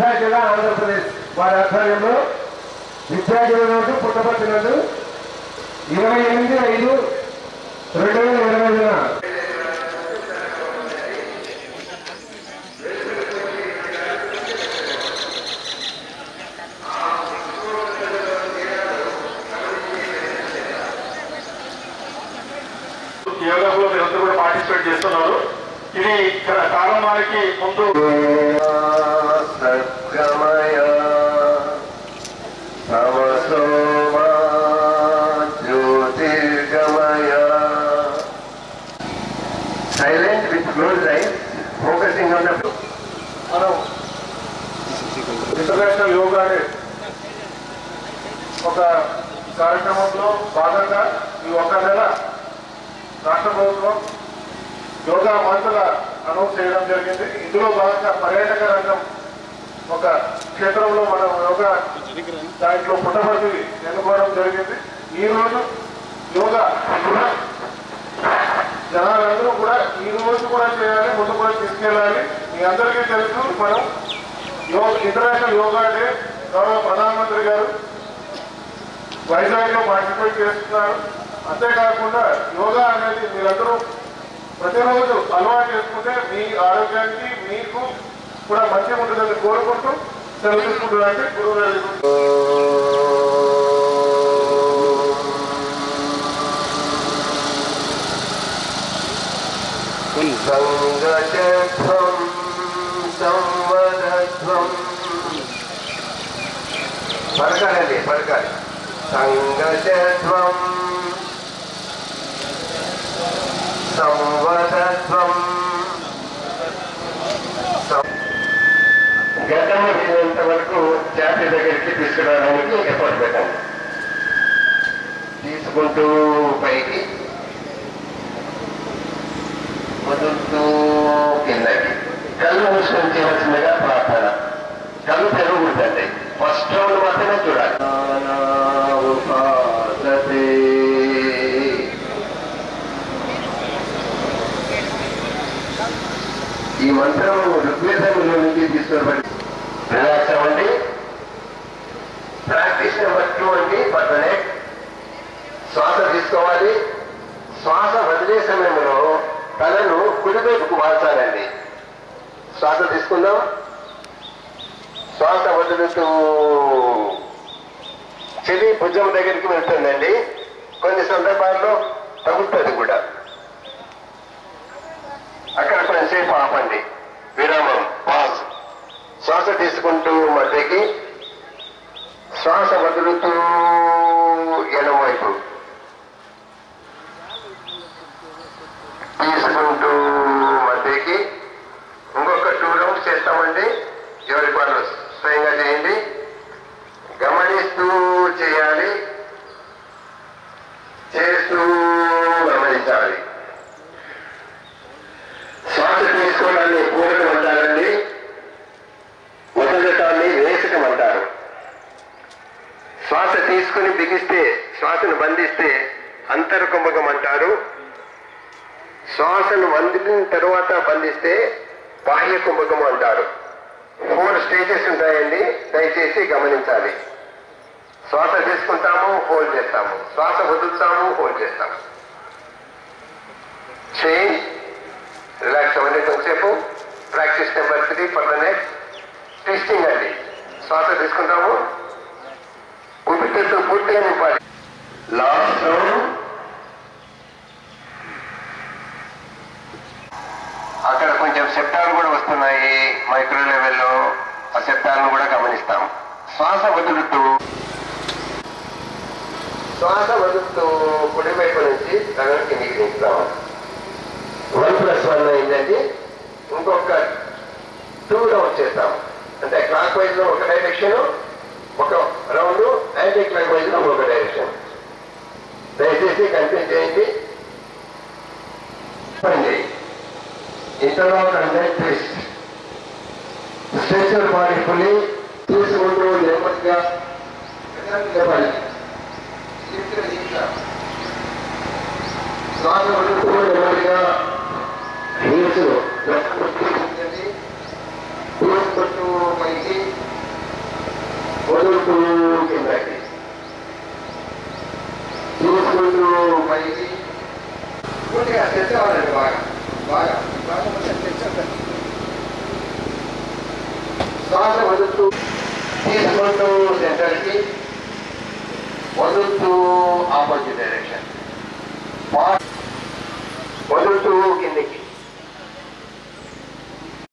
కృష్ణా జిల్లా ఆంధ్రప్రదేశ్ వారి ఆధ్వర్యంలో విద్యార్థుల రోజు పుట్టపర్తి నందు 28/5/2020 యోగాలో మీరందరూ కూడా పార్టిసిపేట్ చేస్తున్నారు. ఇది ప్రారంభానికి ముందు silent with close eyes focusing on the మనం ఇంటర్నేషనల్ యోగా డే ఒక కార్యక్రమంలో భాగంగా ఈ ఒక నెల రాష్ట్ర ప్రభుత్వం యోగా మంత్రుల అనౌన్స్ చేయడం జరిగింది. ఇందులో భాగంగా పర్యాటక రంగం ఒక క్షేత్రంలో మనం యోగా దాంట్లో పుట్టపర్తి ఎన్నుకోవడం జరిగింది. ఈరోజు యోగా జనాలందరూ కూడా ఈ రోజు కూడా చేయాలి, ముందు కూడా తీసుకెళ్ళాలి. మీ అందరికీ తెలుసు, మనం ఇంటర్నేషనల్ యోగా డే గౌరవ ప్రధానమంత్రి గారు వైజాగ్లో పార్టిసిపేట్ చేస్తున్నారు. అంతేకాకుండా యోగా అనేది మీరందరూ ప్రతిరోజు అలవాటు చేసుకుంటే మీ ఆరోగ్యానికి మీకు కూడా మంచిగా ఉంటుందని కోరుకుంటూ సెలవు తీసుకుంటున్నారంటే గురువు గారు. పలకాలండి, పలకాలి. సంగశత్వం సంవదత్వం గతంలో వీలైనంత వరకు జాతి దగ్గరికి తీసుకురావడానికి ఎఫర్ట్ పెట్టండి. తీసుకుంటూ పైకి వదులుతూ కిందకి. కళ్ళు మూసుకొని చేయవలసిందిగా ప్రార్థన. కళ్ళు తెరవకూడదండి. ఫస్ట్ రౌండ్ మాత్రమే చూడాలి. ఈ మంత్రం ఋగ్వేదంలో నుంచి తీసుకోబడి రిలాక్స్ అవ్వండి. ప్రాక్టీస్ నెంబర్ 2 అండి. పక్కనే శ్వాస తీసుకోవాలి. శ్వాస వదిలే సమయంలో తలను కుడివైపుకు మార్చాలండి. శ్వాస తీసుకుందాం. శ్వాస వదులుతూ చెవి భుజం దగ్గరికి వెళ్తుందండి. కొన్ని సందర్భాల్లో తగ్గుతుంది కూడా. అక్కడ కొంచెంసేపు ఆపండి, విరామం, పాజ్. శ్వాస తీసుకుంటూ మధ్యకి, శ్వాస వదులుతూ ఎడమవైపు తీసుకుంటూ మధ్యకి. ఇంకొక 2 రౌండ్స్ చేస్తామండి. ఎవరి పనులు స్వయంగా చేయండి. గమనిస్తూ చేయాలి, చేస్తూ గమనించాలి. శ్వాస తీసుకోవడాన్ని పూరకం అంటారండి. వదలటాన్ని వేసకం అంటారు. శ్వాస తీసుకుని బిగిస్తే, శ్వాసను బంధిస్తే అంతర్కుంభకం అంటారు. శ్వాసను వదిలిన తరువాత బంధిస్తే బాహ్య కుంభకం అంటారు. 4 స్టేజెస్ ఉంటాయండి. దయచేసి గమనించాలి. శ్వాస తీసుకుంటాము, హోల్డ్ చేస్తాము. శ్వాస వదులుతాము, హోల్డ్ చేస్తాము. చేంజ్, రిలాక్స్ అవ్వండి కొంచెంసేపు. Practice number 3 for the next. Twisting అండి. శ్వాస తీసుకుంటాము, ఊపిరితిత్తు పూర్తిగా నింపాలి. Last round. అక్కడ కొంచెం శబ్దాలు కూడా వస్తున్నాయి మైక్రో లెవెల్లో. ఆ శబ్దాలను కూడా గమనిస్తాం. శ్వాస వదులుతూ కుడివైపు నుంచి తగను కిందికి దించుతాం. 1+1 అయిందండి. ఇంకొక 2 రౌండ్స్ చేస్తాం. అంటే క్లాక్ వైజ్ లో ఒక డైరెక్షన్, ఒక రౌండ్ యాంటీ క్లాక్ వైజ్ లో ఒక డైరెక్షన్. దయచేసి కంటిన్యూ చేయండి. Interlock and twist. Stretch your body fully. తీసుకుంటూ నెమ్మదిగా లేవాలి. శ్వాస వదులుతూ నెమ్మదిగా హీల్స్ తీసుకుంటూ పైకి వదులుతూ పైకి పూర్తిగా తెచ్చేవాళ్ళండి. బాగా బాగా శ్వాస వదులుతూ తీసుకుంటూ సెంటర్కి, వదులుతూ